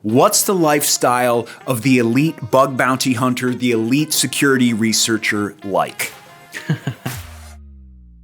What's the lifestyle of the elite bug bounty hunter, the elite security researcher like?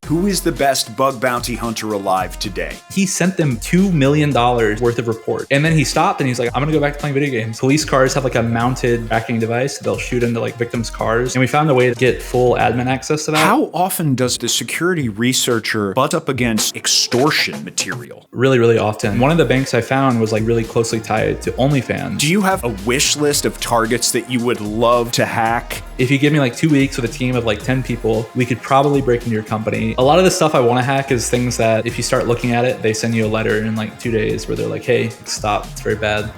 Who is the best bug bounty hunter alive today? He sent them $2 million worth of report. And then he stopped and he's like, I'm gonna go back to playing video games. Police cars have like a mounted tracking device. They'll shoot into like victims' cars. And we found a way to get full admin access to that. How often does the security researcher butt up against extortion material? Really, really often. One of the banks I found was like really closely tied to OnlyFans. Do you have a wish list of targets that you would love to hack? If you give me like 2 weeks with a team of like 10 people, we could probably break into your company. A lot of the stuff I want to hack is things that if you start looking at it, they send you a letter in like 2 days where they're like, hey, stop, it's very bad.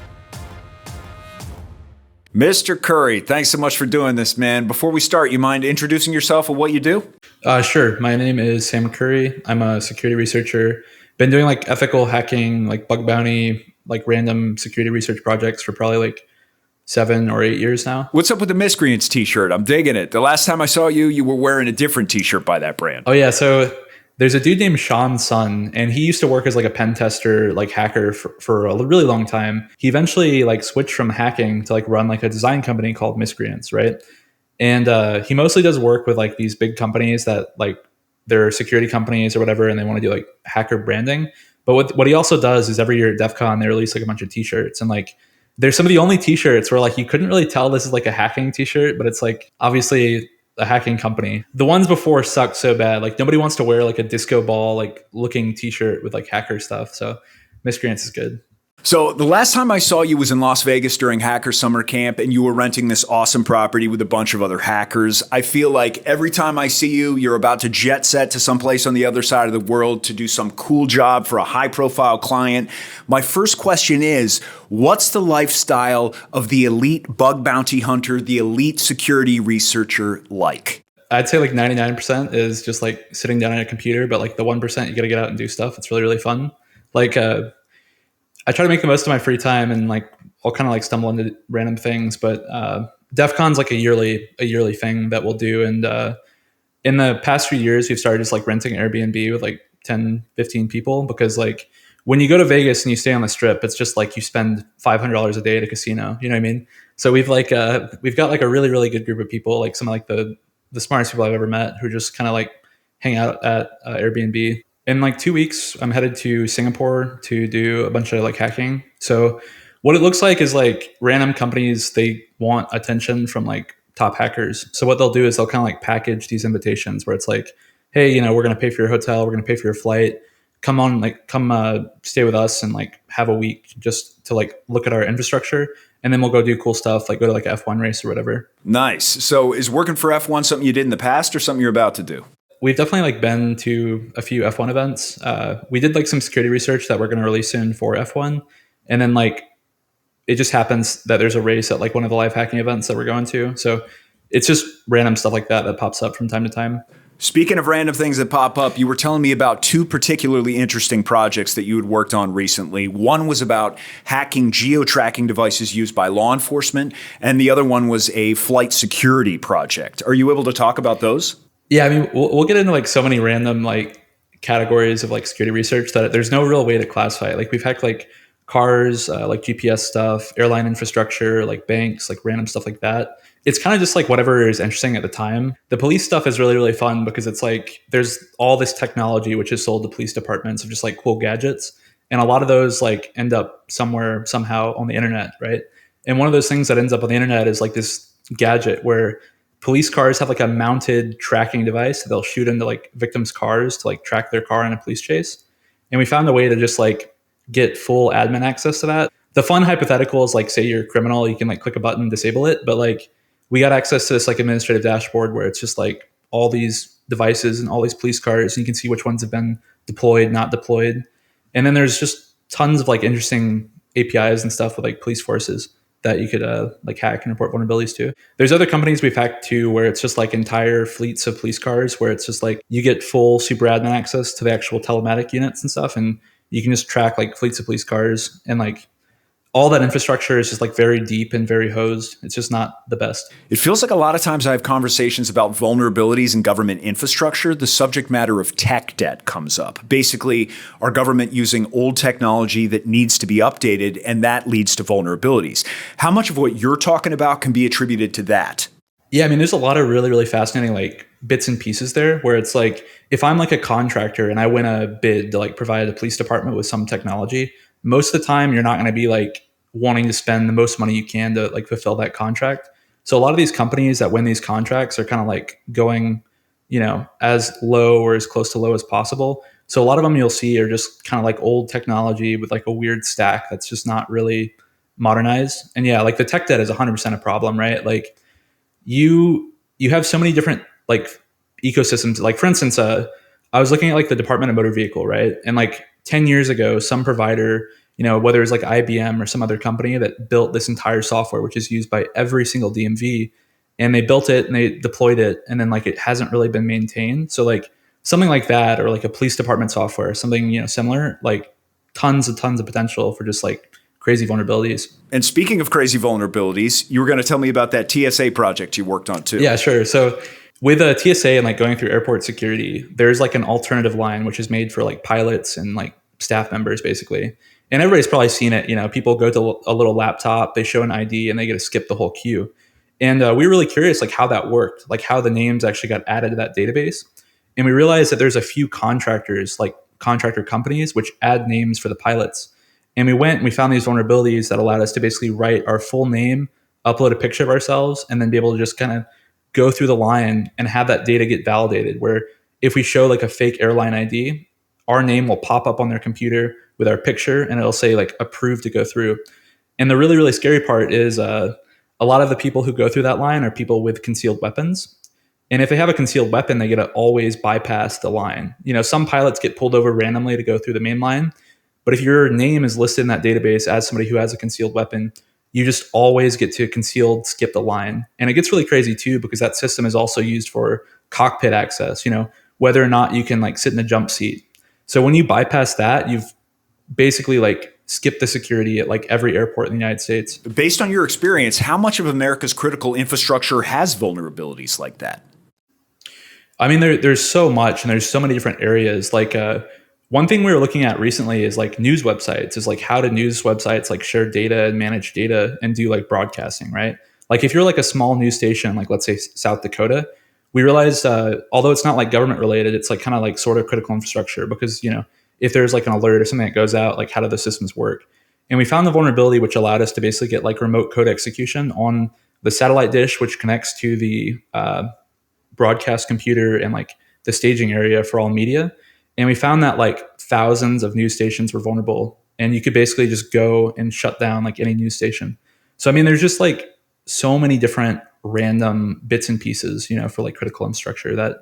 Mr. Curry, thanks so much for doing this, man. Before we start, you mind introducing yourself and what you do? Sure. My name is Sam Curry. I'm a security researcher. Been doing like ethical hacking, like bug bounty, like random security research projects for probably like 7 or 8 years now. What's up with the Miscreants t-shirt? I'm digging it. The last time I saw you, you were wearing a different t-shirt by that brand. Oh yeah, so there's a dude named Sean Sun, and he used to work as like a pen tester, like hacker for a really long time. He eventually like switched from hacking to like run like a design company called Miscreants, right? And he mostly does work with like these big companies that like they're security companies or whatever, and they want to do like hacker branding. But what he also does is every year at DEF CON, they release like a bunch of t-shirts, and like there's some of the only t-shirts where like you couldn't really tell this is like a hacking t-shirt, but it's like obviously a hacking company. The ones before sucked so bad. Like nobody wants to wear like a disco ball like looking t-shirt with like hacker stuff. So Miscreants is good. So the last time I saw you was in Las Vegas during Hacker Summer Camp, and you were renting this awesome property with a bunch of other hackers. I feel like every time I see you, you're about to jet set to someplace on the other side of the world to do some cool job for a high-profile client. My first question is, what's the lifestyle of the elite bug bounty hunter, the elite security researcher like? I'd say like 99% is just like sitting down at a computer, but like the 1% you got to get out and do stuff. It's really, really fun. Like, I try to make the most of my free time, and like I'll kind of like stumble into random things, but DEF CON's like a yearly thing that we'll do. And in the past few years, we've started just like renting Airbnb with like 10, 15 people, because like when you go to Vegas and you stay on the strip, it's just like you spend $500 a day at a casino. You know what I mean? So we've got like a really, really good group of people, like some of like the smartest people I've ever met, who just kind of like hang out at Airbnb. In like 2 weeks, I'm headed to Singapore to do a bunch of like hacking. So what it looks like is like random companies, they want attention from like top hackers. So what they'll do is they'll kind of like package these invitations where it's like, hey, you know, we're going to pay for your hotel. We're going to pay for your flight. Come stay with us and like have a week just to like look at our infrastructure. And then we'll go do cool stuff, like go to like an F1 race or whatever. Nice. So is working for F1 something you did in the past or something you're about to do? We've definitely like been to a few F1 events. We did like some security research that we're going to release soon for F1. And then like, it just happens that there's a race at like one of the live hacking events that we're going to. So it's just random stuff like that pops up from time to time. Speaking of random things that pop up, you were telling me about 2 particularly interesting projects that you had worked on recently. One was about hacking geo-tracking devices used by law enforcement, and the other one was a flight security project. Are you able to talk about those? Yeah, I mean, we'll get into like so many random like categories of like security research that there's no real way to classify it. Like we've hacked like cars, like GPS stuff, airline infrastructure, like banks, like random stuff like that. It's kind of just like whatever is interesting at the time. The police stuff is really, really fun because it's like there's all this technology which is sold to police departments of just like cool gadgets. And a lot of those like end up somewhere, somehow on the internet, right? And one of those things that ends up on the internet is like this gadget where police cars have like a mounted tracking device that they'll shoot into like victims' cars to like track their car in a police chase. And we found a way to just like get full admin access to that. The fun hypothetical is like, say you're a criminal, you can like click a button, disable it. But like we got access to this like administrative dashboard where it's just like all these devices and all these police cars, and you can see which ones have been deployed, not deployed. And then there's just tons of like interesting APIs and stuff with like police forces that you could like hack and report vulnerabilities to. There's other companies we've hacked too where it's just like entire fleets of police cars where it's just like you get full super admin access to the actual telematic units and stuff, and you can just track like fleets of police cars. And like all that infrastructure is just like very deep and very hosed. It's just not the best. It feels like a lot of times I have conversations about vulnerabilities in government infrastructure. The subject matter of tech debt comes up. Basically, our government using old technology that needs to be updated, and that leads to vulnerabilities. How much of what you're talking about can be attributed to that? Yeah, I mean, there's a lot of really, really fascinating like bits and pieces there where it's like, if I'm like a contractor and I win a bid to like provide a police department with some technology, most of the time you're not going to be like wanting to spend the most money you can to like fulfill that contract. So a lot of these companies that win these contracts are kind of like going, as low or as close to low as possible. So a lot of them you'll see are just kind of like old technology with like a weird stack that's just not really modernized. And yeah, like the tech debt is 100% a problem, right? Like you have so many different like ecosystems. Like for instance, I was looking at like the Department of Motor Vehicle, right? And like 10 years ago, some provider, whether it's like IBM or some other company that built this entire software, which is used by every single DMV, and they built it and they deployed it, and then like it hasn't really been maintained. So like something like that, or like a police department software, something similar, like tons of potential for just like crazy vulnerabilities. And speaking of crazy vulnerabilities, you were going to tell me about that TSA project you worked on too. Yeah, sure. So with a TSA and like going through airport security, there's like an alternative line which is made for like pilots and like staff members basically. And everybody's probably seen it. People go to a little laptop, they show an ID, and they get to skip the whole queue. And we were really curious, like how that worked, like how the names actually got added to that database. And we realized that there's a few contractors, like contractor companies, which add names for the pilots. And we went and we found these vulnerabilities that allowed us to basically write our full name, upload a picture of ourselves, and then be able to just kind of go through the line and have that data get validated. Where if we show like a fake airline ID, our name will pop up on their computer with our picture and it'll say like approved to go through. And the really, really scary part is a lot of the people who go through that line are people with concealed weapons. And if they have a concealed weapon, they get to always bypass the line. Some pilots get pulled over randomly to go through the main line. But if your name is listed in that database as somebody who has a concealed weapon, you just always get to concealed skip the line. And it gets really crazy too, because that system is also used for cockpit access, whether or not you can like sit in the jump seat. So when you bypass that, you've basically like skipped the security at like every airport in the United States. Based on your experience, how much of America's critical infrastructure has vulnerabilities like that? I mean, there's so much, and there's so many different areas. Like one thing we were looking at recently is like news websites, is like how do news websites like share data and manage data and do like broadcasting, right? Like if you're like a small news station, like let's say South Dakota, we realized, although it's not like government related, it's like kind of like sort of critical infrastructure, because, if there's like an alert or something that goes out, like how do the systems work? And we found the vulnerability which allowed us to basically get like remote code execution on the satellite dish, which connects to the broadcast computer and like the staging area for all media. And we found that like thousands of news stations were vulnerable, and you could basically just go and shut down like any news station. So, I mean, there's just like so many different random bits and pieces, for like critical infrastructure that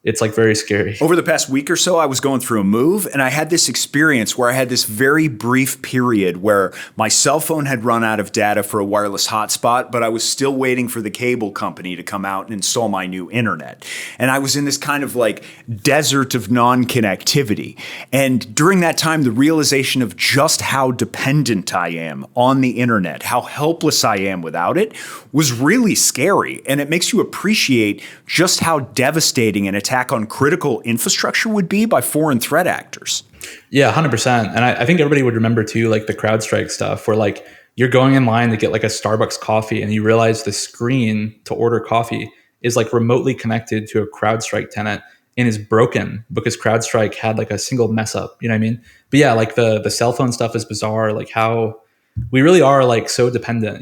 it's like very scary. Over the past week or so, I was going through a move, and I had this experience where I had this very brief period where my cell phone had run out of data for a wireless hotspot, but I was still waiting for the cable company to come out and install my new internet. And I was in this kind of like desert of non-connectivity. And during that time, the realization of just how dependent I am on the internet, how helpless I am without it, was really scary. And it makes you appreciate just how devastating an attack on critical infrastructure would be by foreign threat actors. Yeah, 100%. And I think everybody would remember too, like the CrowdStrike stuff, where like you're going in line to get like a Starbucks coffee and you realize the screen to order coffee is like remotely connected to a CrowdStrike tenant and is broken because CrowdStrike had like a single mess up. You know what I mean? But yeah, like the cell phone stuff is bizarre. Like how we really are like so dependent,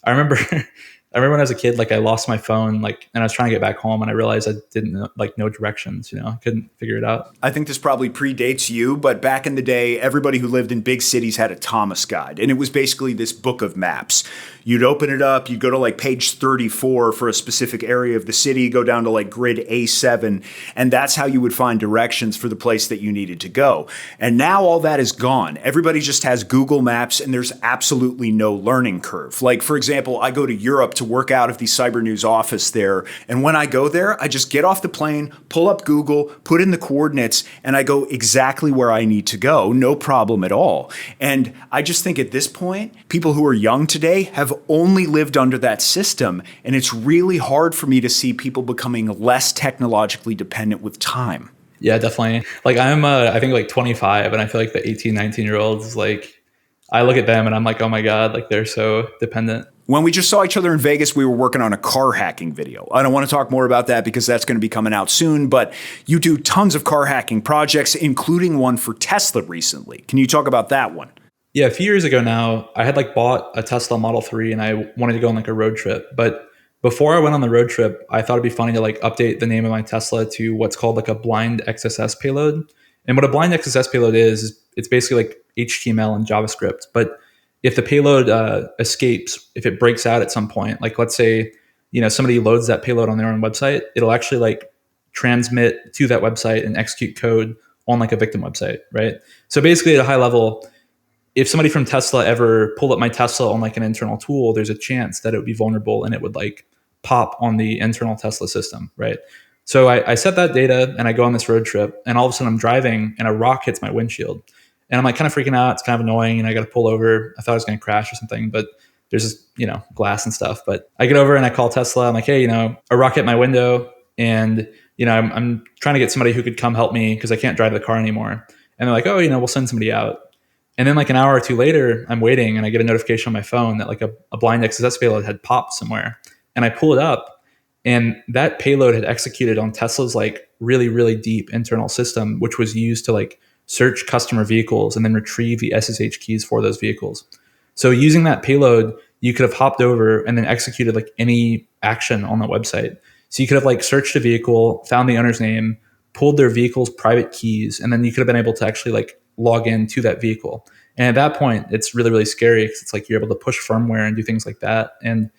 I remember when I was a kid, like I lost my phone, like, and I was trying to get back home, and I realized I didn't know, like no directions, I couldn't figure it out. I think this probably predates you, but back in the day, everybody who lived in big cities had a Thomas guide, and it was basically this book of maps. You'd open it up, you'd go to like page 34 for a specific area of the city, go down to like grid A7, and that's how you would find directions for the place that you needed to go. And now all that is gone. Everybody just has Google Maps, and there's absolutely no learning curve. Like, for example, I go to Europe to to work out of the Cybernews office there. And when I go there, I just get off the plane, pull up Google, put in the coordinates, and I go exactly where I need to go. No problem at all. And I just think at this point, people who are young today have only lived under that system. And it's really hard for me to see people becoming less technologically dependent with time. Yeah, definitely. Like I'm, I think like 25, and I feel like the 18, 19-year-olds, like I look at them and I'm like, oh my God, like they're so dependent. When we just saw each other in Vegas, we were working on a car hacking video. I don't want to talk more about that because that's going to be coming out soon, but you do tons of car hacking projects, including one for Tesla recently. Can you talk about that one? Yeah, a few years ago now, I had like bought a Tesla Model 3 and I wanted to go on like a road trip. But before I went on the road trip, I thought it'd be funny to like update the name of my Tesla to what's called like a blind XSS payload. And what a blind XSS payload is it's basically like HTML and JavaScript. But if the payload escapes, if it breaks out at some point, like let's say, somebody loads that payload on their own website, it'll actually like transmit to that website and execute code on like a victim website, right? So basically at a high level, if somebody from Tesla ever pulled up my Tesla on like an internal tool, there's a chance that it would be vulnerable and it would like pop on the internal Tesla system, right? So I set that data and I go on this road trip and all of a sudden I'm driving and a rock hits my windshield. And I'm like kind of freaking out. It's kind of annoying and I got to pull over. I thought I was going to crash or something, but there's this, glass and stuff. But I get over and I call Tesla. I'm like, hey, a rock hit my window and, I'm trying to get somebody who could come help me because I can't drive the car anymore. And they're like, oh, we'll send somebody out. And then like an hour or two later, I'm waiting and I get a notification on my phone that like a blind XSS payload had popped somewhere. And I pull it up and that payload had executed on Tesla's like really, really deep internal system, which was used to like search customer vehicles and then retrieve the SSH keys for those vehicles. So using that payload, you could have hopped over and then executed like any action on the website. So you could have like searched a vehicle, found the owner's name, pulled their vehicle's private keys, and then you could have been able to actually like log into that vehicle. And at that point, it's really, really scary because it's like you're able to push firmware and do things like that. And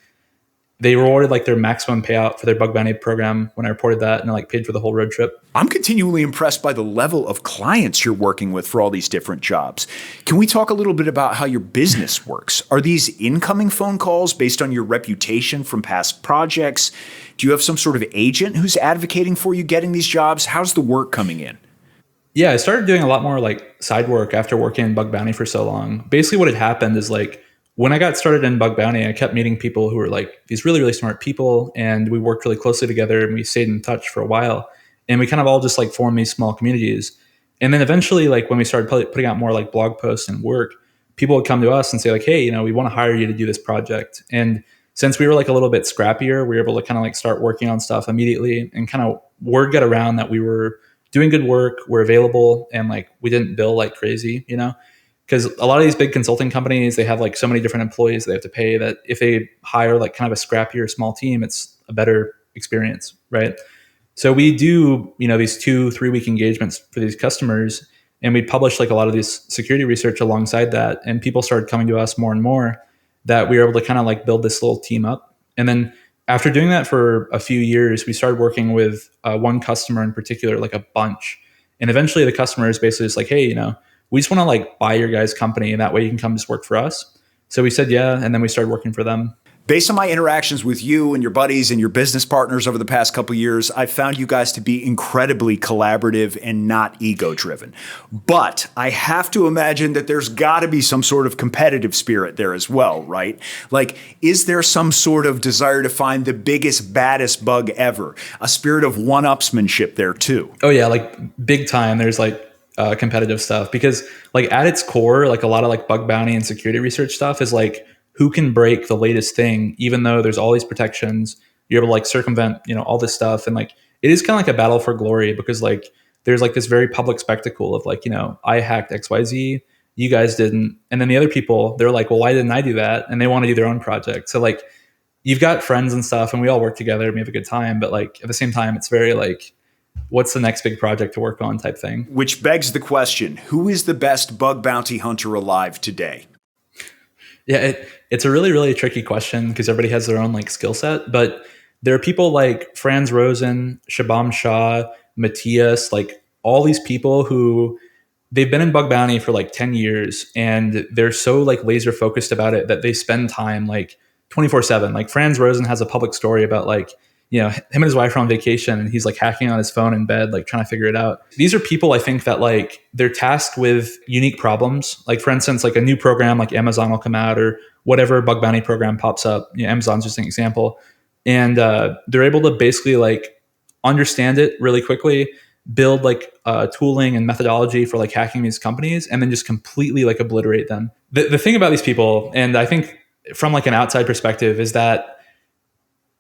they rewarded like their maximum payout for their bug bounty program when I reported that, and I like paid for the whole road trip. I'm continually impressed by the level of clients you're working with for all these different jobs. Can we talk a little bit about how your business works? Are these incoming phone calls based on your reputation from past projects? Do you have some sort of agent who's advocating for you getting these jobs? How's the work coming in? Yeah, I started doing a lot more like side work after working in bug bounty for so long. Basically what had happened is like when I got started in bug bounty, I kept meeting people who were like these really, really smart people, and we worked really closely together and we stayed in touch for a while. And we kind of all just like formed these small communities. And then eventually, like when we started putting out more like blog posts and work, people would come to us and say like, hey, we want to hire you to do this project. And since we were like a little bit scrappier, we were able to kind of like start working on stuff immediately, and kind of word got around that we were doing good work, we're available, and like we didn't bill like crazy, because a lot of these big consulting companies, they have like so many different employees they have to pay that if they hire like kind of a scrappier small team, it's a better experience, right? So we do, these 2-3 week engagements for these customers, and we publish like a lot of this security research alongside that. And people started coming to us more and more that we were able to kind of like build this little team up. And then after doing that for a few years, we started working with one customer in particular, like a bunch. And eventually the customer is basically just like, hey, we just want to like buy your guys' company and that way you can come just work for us. So we said, yeah. And then we started working for them. Based on my interactions with you and your buddies and your business partners over the past couple of years, I've found you guys to be incredibly collaborative and not ego-driven. But I have to imagine that there's got to be some sort of competitive spirit there as well, right? Like, is there some sort of desire to find the biggest, baddest bug ever? A spirit of one-upsmanship there too? Oh yeah, like big time. There's like competitive stuff because like at its core, like a lot of like bug bounty and security research stuff is like, who can break the latest thing, even though there's all these protections, you're able to like circumvent, all this stuff. And like, it is kind of like a battle for glory because like, there's like this very public spectacle of like, I hacked XYZ, you guys didn't. And then the other people, they're like, well, why didn't I do that? And they want to do their own project. So like, you've got friends and stuff and we all work together and we have a good time. But like, at the same time, it's very like, what's the next big project to work on type thing. Which begs the question, who is the best bug bounty hunter alive today? Yeah, it's a really, really tricky question because everybody has their own like skill set. But there are people like Franz Rosen, Shabam Shah, Matthias, like all these people who they've been in bug bounty for like 10 years and they're so like laser focused about it that they spend time like 24/7. Like Franz Rosen has a public story about like, him and his wife are on vacation and he's like hacking on his phone in bed, like trying to figure it out. These are people I think that like they're tasked with unique problems. Like for instance, like a new program like Amazon will come out or whatever bug bounty program pops up. Amazon's just an example. And they're able to basically like understand it really quickly, build like tooling and methodology for like hacking these companies, and then just completely like obliterate them. The thing about these people, and I think from like an outside perspective, is that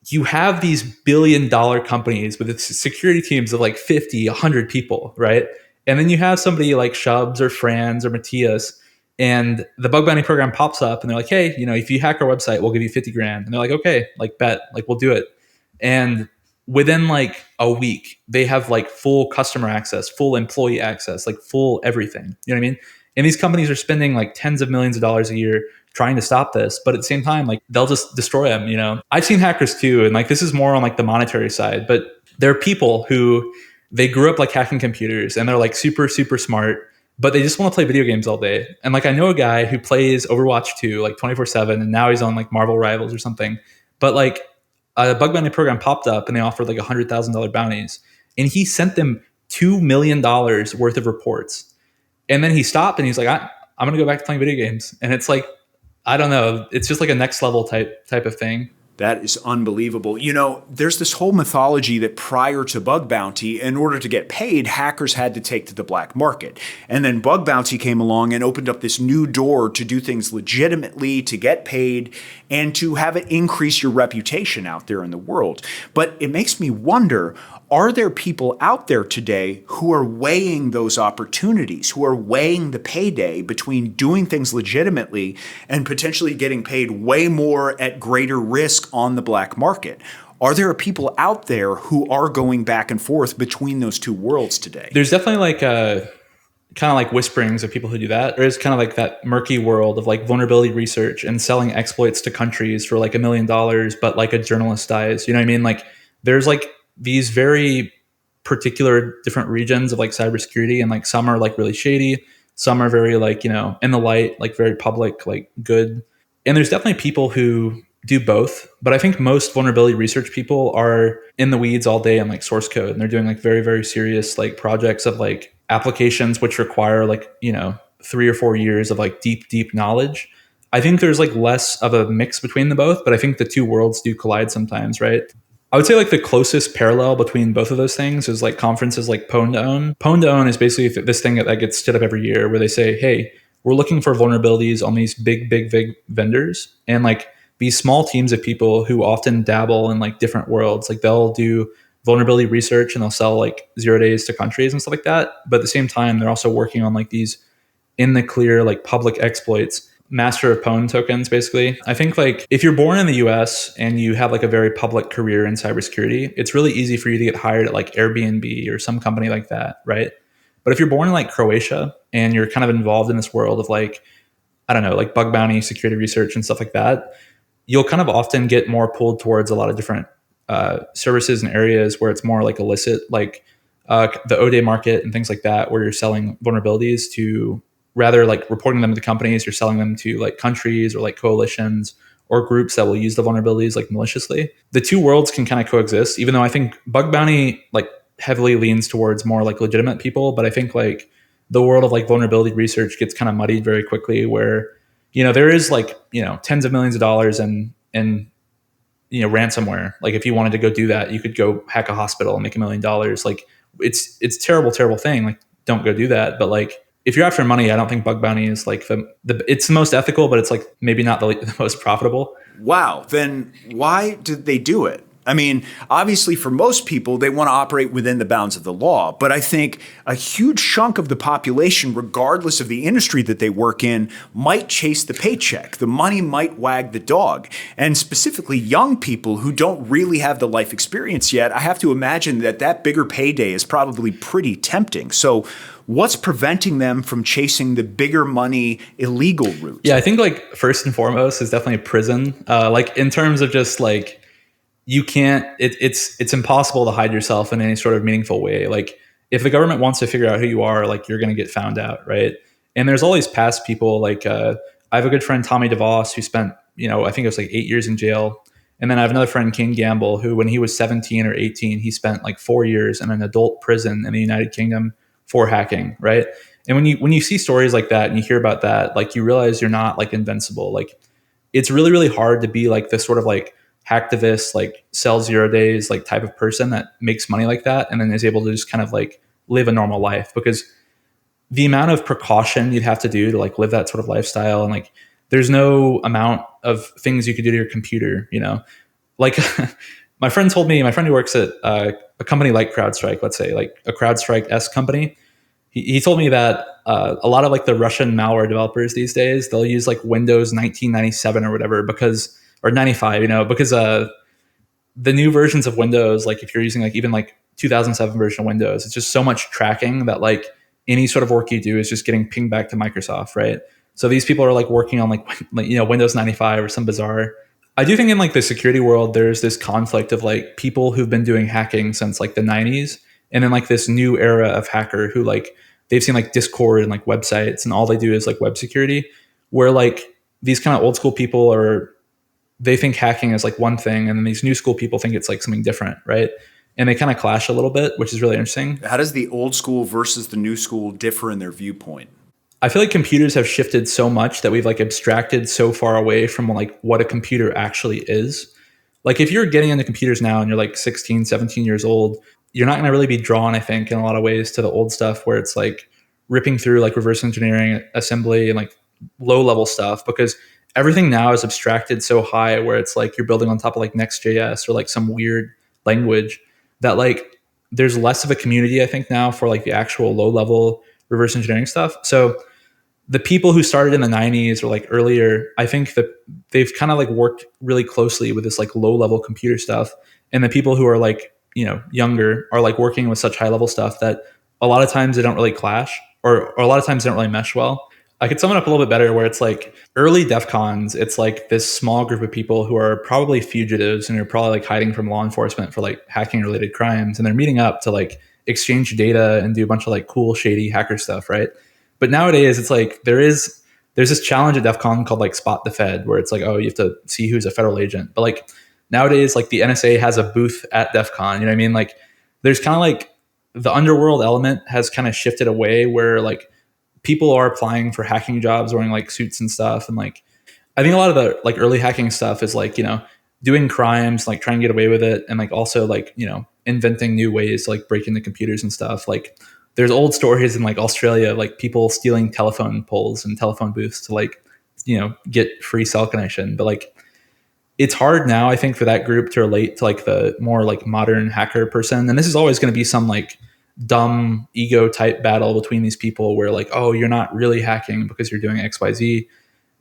you have these billion-dollar companies with security teams of like 50, 100 people, right? And then you have somebody like Shubs or Franz or Matthias, and the bug bounty program pops up and they're like, hey, if you hack our website, we'll give you 50 grand. And they're like, okay, like bet, like we'll do it. And within like a week, they have like full customer access, full employee access, like full everything. You know what I mean? And these companies are spending like tens of millions of dollars a year trying to stop this, but at the same time, like they'll just destroy them. I've seen hackers too, and like this is more on like the monetary side, but there are people who they grew up like hacking computers and they're like super, super smart, but they just want to play video games all day. And like I know a guy who plays Overwatch 2 like 24/7, and now he's on like Marvel Rivals or something. But like a bug bounty program popped up and they offered like $100,000 bounties, and he sent them $2 million worth of reports. And then he stopped and he's like, I'm going to go back to playing video games. And it's like, I don't know. It's just like a next level type of thing. That is unbelievable. There's this whole mythology that prior to Bug Bounty, in order to get paid, hackers had to take to the black market. And then Bug Bounty came along and opened up this new door to do things legitimately, to get paid, and to have it increase your reputation out there in the world. But it makes me wonder, are there people out there today who are weighing those opportunities, who are weighing the payday between doing things legitimately and potentially getting paid way more at greater risk on the black market? Are there people out there who are going back and forth between those two worlds today? There's definitely like kind of like whisperings of people who do that. There's kind of like that murky world of like vulnerability research and selling exploits to countries for like $1 million, but like a journalist dies. You know what I mean? Like there's like these very particular different regions of like cybersecurity, and like some are like really shady, some are very like, in the light, like very public, like good. And there's definitely people who do both, but I think most vulnerability research people are in the weeds all day on like source code, and they're doing like very, very serious like projects of like applications which require like 3 or 4 years of like deep knowledge. I think there's like less of a mix between the both, but I think the two worlds do collide sometimes, right? I would say like the closest parallel between both of those things is like conferences like Pwn to Own. Pwn to Own is basically this thing that gets stood up every year where they say, hey, we're looking for vulnerabilities on these big vendors. And like these small teams of people who often dabble in like different worlds, like they'll do vulnerability research and they'll sell like 0 days to countries and stuff like that. But at the same time, they're also working on like these in the clear, like public exploits. Master of Pwn tokens, basically. I think like if you're born in the US and you have like a very public career in cybersecurity, it's really easy for you to get hired at like Airbnb or some company like that, right? But if you're born in like Croatia and you're kind of involved in this world of like, I don't know, like bug bounty, security research and stuff like that, you'll kind of often get more pulled towards a lot of different services and areas where it's more like illicit, like the O-Day market and things like that, where you're selling vulnerabilities to rather like reporting them to companies, you're selling them to like countries or like coalitions or groups that will use the vulnerabilities like maliciously. The two worlds can kind of coexist, even though I think bug bounty like heavily leans towards more like legitimate people. But I think like the world of like vulnerability research gets kind of muddied very quickly where, there is like, tens of millions of dollars and ransomware. Like if you wanted to go do that, you could go hack a hospital and make $1 million. Like it's terrible thing. Like don't go do that. But like, if you're after money, I don't think bug bounty is like it's the most ethical, but it's like maybe not the most profitable. Wow. Then why did they do it? I mean, obviously for most people, they want to operate within the bounds of the law. But I think a huge chunk of the population, regardless of the industry that they work in, might chase the paycheck. The money might wag the dog. And specifically young people who don't really have the life experience yet, I have to imagine that bigger payday is probably pretty tempting. So what's preventing them from chasing the bigger money illegal route? Yeah, I think like first and foremost is definitely prison. Like in terms of just like, you can't, it's impossible to hide yourself in any sort of meaningful way. Like if the government wants to figure out who you are, like you're going to get found out. Right. And there's all these past people like, I have a good friend, Tommy DeVos, who spent I think it was like 8 years in jail. And then I have another friend, King Gamble, who when he was 17 or 18, he spent like 4 years in an adult prison in the United Kingdom for hacking, right? And when you see stories like that and you hear about that, like you realize you're not like invincible. Like it's really, really hard to be like this sort of like hacktivist, like sell 0 days, like type of person that makes money like that and then is able to just kind of like live a normal life, because the amount of precaution you'd have to do to like live that sort of lifestyle, and like there's no amount of things you could do to your computer, like my friend who works at a company like CrowdStrike, let's say like a CrowdStrike-esque company, he told me that a lot of like the Russian malware developers these days, they'll use like Windows 1997 or whatever or 95, because the new versions of Windows, like if you're using like even like 2007 version of Windows, it's just so much tracking that like any sort of work you do is just getting pinged back to Microsoft, right? So these people are like working on like Windows 95 or some bizarre. I do think in like the security world, there's this conflict of like people who've been doing hacking since like the 90s, and then like this new era of hacker who like they've seen like Discord and like websites and all they do is like web security, where like these kind of old school people they think hacking is like one thing, and then these new school people think it's like something different, right? And they kind of clash a little bit, which is really interesting. How does the old school versus the new school differ in their viewpoint? I feel like computers have shifted so much that we've like abstracted so far away from like what a computer actually is. Like if you're getting into computers now and you're like 16, 17 years old, you're not going to really be drawn, I think, in a lot of ways to the old stuff where it's like ripping through like reverse engineering, assembly, and like low level stuff, because everything now is abstracted so high where it's like you're building on top of like Next.js or like some weird language that like there's less of a community, I think, now for like the actual low level reverse engineering stuff. So the people who started in the 90s or like earlier, I think that they've kind of like worked really closely with this like low level computer stuff. And the people who are like, younger are like working with such high level stuff that a lot of times they don't really clash, or a lot of times they don't really mesh well. I could sum it up a little bit better where it's like early DEF CONs, it's like this small group of people who are probably fugitives and are probably like hiding from law enforcement for like hacking related crimes. And they're meeting up to like exchange data and do a bunch of like cool, shady hacker stuff, right? But nowadays it's like there's this challenge at DEF CON called like Spot the Fed, where it's like, oh, you have to see who's a federal agent. But like nowadays, like the NSA has a booth at DEF CON, you know what I mean? Like there's kind of like the underworld element has kind of shifted away where like people are applying for hacking jobs wearing like suits and stuff. And like, I think a lot of the like early hacking stuff is like, doing crimes, like trying to get away with it. And like also like, inventing new ways to like break into computers and stuff. Like there's old stories in like Australia, like people stealing telephone poles and telephone booths to like, get free cell connection. But like, it's hard now, I think, for that group to relate to like the more like modern hacker person. And this is always going to be some like dumb ego type battle between these people where like, oh, you're not really hacking because you're doing XYZ.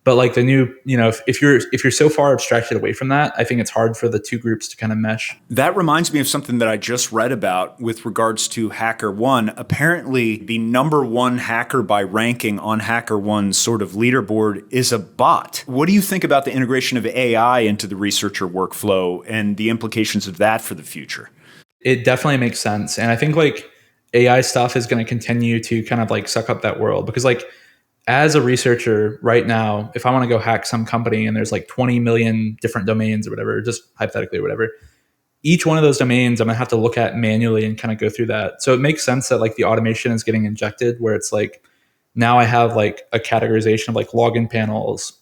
But like the new, if you're so far abstracted away from that, I think it's hard for the two groups to kind of mesh. That reminds me of something that I just read about with regards to HackerOne. Apparently, the number one hacker by ranking on HackerOne's sort of leaderboard is a bot. What do you think about the integration of AI into the researcher workflow and the implications of that for the future? It definitely makes sense. And I think like AI stuff is going to continue to kind of like suck up that world, because like as a researcher right now, if I want to go hack some company and there's like 20 million different domains or whatever, just hypothetically or whatever, each one of those domains I'm gonna have to look at manually and kind of go through that. So it makes sense that like the automation is getting injected where it's like now I have like a categorization of like login panels,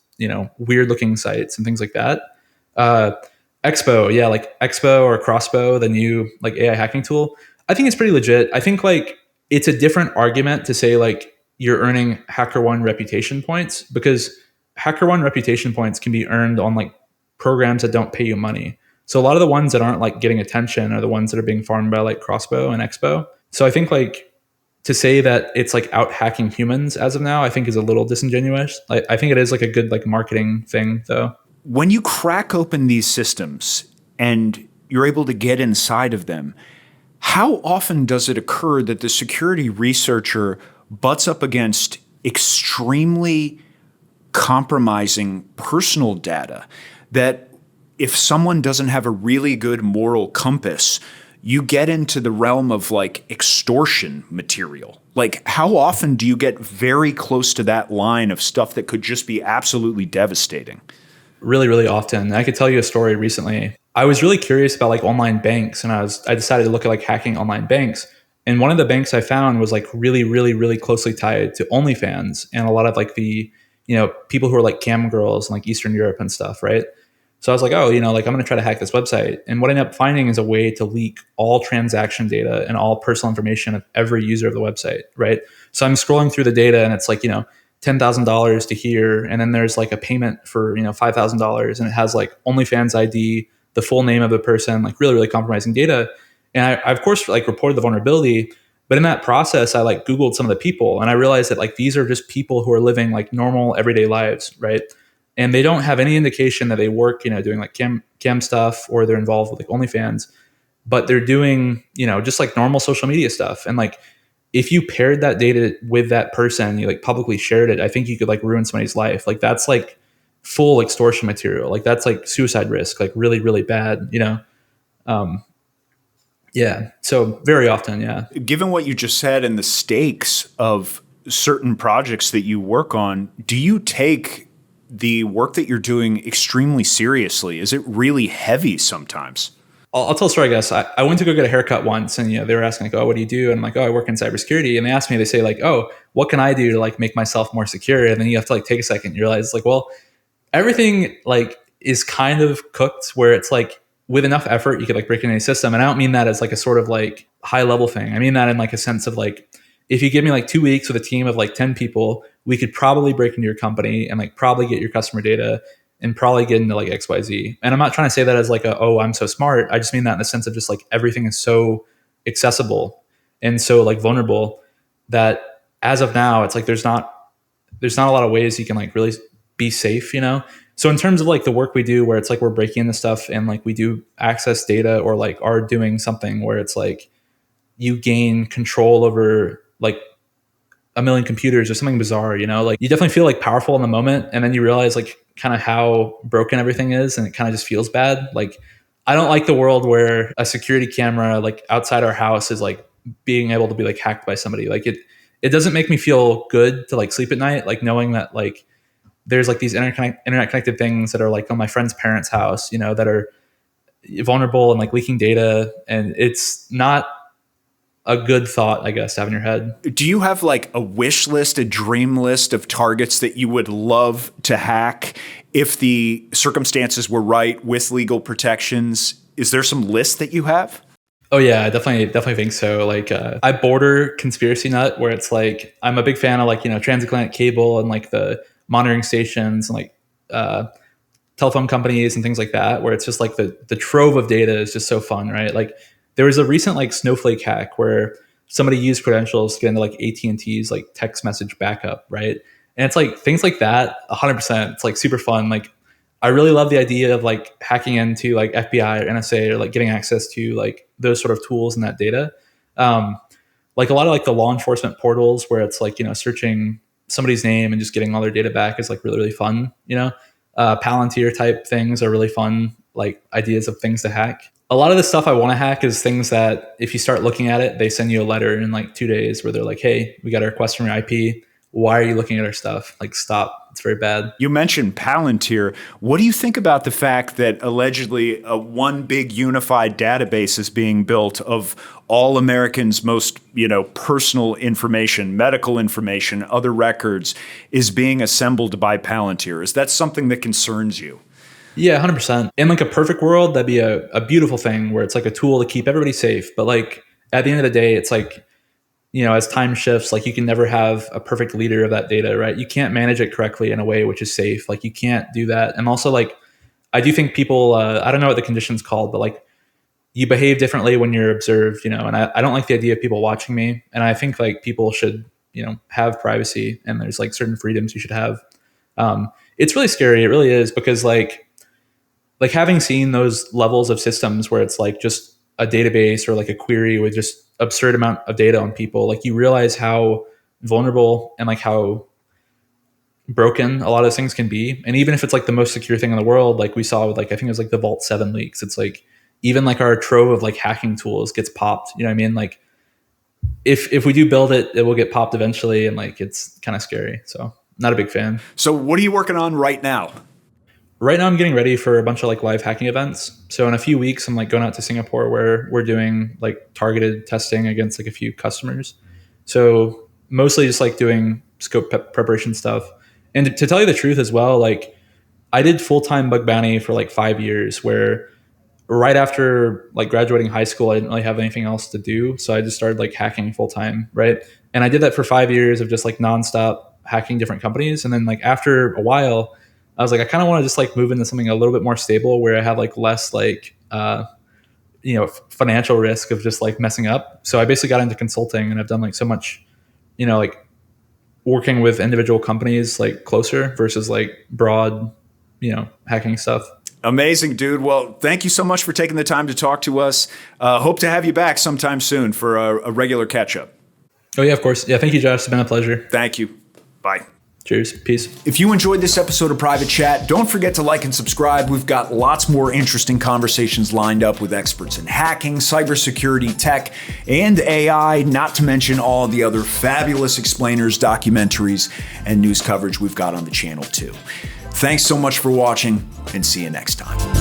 weird looking sites and things like that. Expo, yeah, like Expo or Crossbow, the new like AI hacking tool, I think it's pretty legit. I think like it's a different argument to say like you're earning HackerOne reputation points, because HackerOne reputation points can be earned on like programs that don't pay you money. So a lot of the ones that aren't like getting attention are the ones that are being farmed by like Crossbow and Expo. So I think like to say that it's like out hacking humans as of now, I think is a little disingenuous. I think it is like a good like marketing thing though. When you crack open these systems and you're able to get inside of them, how often does it occur that the security researcher butts up against extremely compromising personal data that if someone doesn't have a really good moral compass, you get into the realm of like extortion material? Like how often do you get very close to that line of stuff that could just be absolutely devastating? really, really often. And I could tell you a story recently. I was really curious about like online banks, and I decided to look at like hacking online banks. And one of the banks I found was like really, really, really closely tied to OnlyFans and a lot of like the, people who are like cam girls in like Eastern Europe and stuff, right? So I was like, oh, like I'm going to try to hack this website. And what I ended up finding is a way to leak all transaction data and all personal information of every user of the website, right? So I'm scrolling through the data and it's like, $10,000 to here. And then there's like a payment for, $5,000 and it has like OnlyFans ID, the full name of the person, like really, really compromising data. And I of course, like reported the vulnerability. But in that process, I like Googled some of the people and I realized that like these are just people who are living like normal everyday lives, right? And they don't have any indication that they work, doing like cam stuff or they're involved with like OnlyFans, but they're doing, just like normal social media stuff. And like, if you paired that data with that person, you like publicly shared it, I think you could like ruin somebody's life. Like that's like full extortion material. Like that's like suicide risk, like really, really bad. Um, yeah. So very often, yeah. Given what you just said and the stakes of certain projects that you work on, do you take the work that you're doing extremely seriously? Is it really heavy sometimes? I'll tell a story, I guess. I went to go get a haircut once and they were asking like, oh, what do you do? And I'm like, oh, I work in cybersecurity. And they asked me, they say like, oh, what can I do to like make myself more secure? And then you have to like take a second. You realize like, well, everything like is kind of cooked where it's like with enough effort, you could like break in any system. And I don't mean that as like a sort of like high level thing. I mean that in like a sense of like, if you give me like 2 weeks with a team of like 10 people, we could probably break into your company and like probably get your customer data and probably get into like XYZ. And I'm not trying to say that as like oh, I'm so smart. I just mean that in the sense of just like everything is so accessible and so like vulnerable that as of now, it's like there's not a lot of ways you can like really be safe, So in terms of like the work we do where it's like we're breaking into stuff and like we do access data or like are doing something where it's like you gain control over like a million computers or something bizarre, like you definitely feel like powerful in the moment. And then you realize like kind of how broken everything is. And it kind of just feels bad. Like, I don't like the world where a security camera, like outside our house is like being able to be like hacked by somebody. Like it doesn't make me feel good to like sleep at night. Like knowing that like there's like these internet connected things that are like on my friend's parents' house, that are vulnerable and like leaking data. And it's not a good thought, I guess, to have in your head. Do you have like a wish list, a dream list of targets that you would love to hack if the circumstances were right with legal protections? Is there some list that you have? Oh yeah, I definitely think so. Like I border conspiracy nut where it's like I'm a big fan of like, transatlantic cable and like the monitoring stations and like telephone companies and things like that, where it's just like the trove of data is just so fun, right? Like there was a recent like Snowflake hack where somebody used credentials to get into like AT&T's like text message backup, right? And it's like things like that, 100%. It's like super fun. Like I really love the idea of like hacking into like FBI or NSA or like getting access to like those sort of tools and that data. Like a lot of like the law enforcement portals where it's like, searching somebody's name and just getting all their data back is like really, really fun, Palantir type things are really fun, like ideas of things to hack. A lot of the stuff I want to hack is things that if you start looking at it, they send you a letter in like 2 days where they're like, hey, we got a request from your IP. Why are you looking at our stuff? Like, stop. It's very bad. You mentioned Palantir. What do you think about the fact that allegedly one big unified database is being built of all Americans' most, personal information, medical information, other records is being assembled by Palantir? Is that something that concerns you? Yeah, 100%. In like a perfect world, that'd be a beautiful thing where it's like a tool to keep everybody safe. But like at the end of the day, it's like, as time shifts, like you can never have a perfect leader of that data, right? You can't manage it correctly in a way which is safe. Like you can't do that. And also like, I do think people, I don't know what the condition's called, but like you behave differently when you're observed, and I don't like the idea of people watching me. And I think like people should, have privacy and there's like certain freedoms you should have. It's really scary. It really is because like having seen those levels of systems where it's like just a database or like a query with just absurd amount of data on people, like you realize how vulnerable and like how broken a lot of those things can be. And even if it's like the most secure thing in the world, like we saw with like, I think it was like the Vault 7 leaks, it's like even like our trove of like hacking tools gets popped. You know what I mean? Like if we do build it, it will get popped eventually. And like, it's kind of scary. So not a big fan. So what are you working on right now? Right now I'm getting ready for a bunch of like live hacking events. So in a few weeks, I'm like going out to Singapore where we're doing like targeted testing against like a few customers. So mostly just like doing scope preparation stuff. And to tell you the truth as well, like I did full-time bug bounty for like 5 years where right after like graduating high school, I didn't really have anything else to do. So I just started like hacking full time. Right. And I did that for 5 years of just like nonstop hacking different companies. And then like after a while, I was like, I kind of want to just like move into something a little bit more stable where I have like less like, financial risk of just like messing up. So I basically got into consulting and I've done like so much, like working with individual companies like closer versus like broad, hacking stuff. Amazing, dude. Well, thank you so much for taking the time to talk to us. Hope to have you back sometime soon for a regular catch up. Oh, yeah, of course. Yeah, thank you, Josh. It's been a pleasure. Thank you. Bye. Cheers. Peace. If you enjoyed this episode of Private Chat, don't forget to like and subscribe. We've got lots more interesting conversations lined up with experts in hacking, cybersecurity, tech, and AI, not to mention all the other fabulous explainers, documentaries, and news coverage we've got on the channel too. Thanks so much for watching, and see you next time.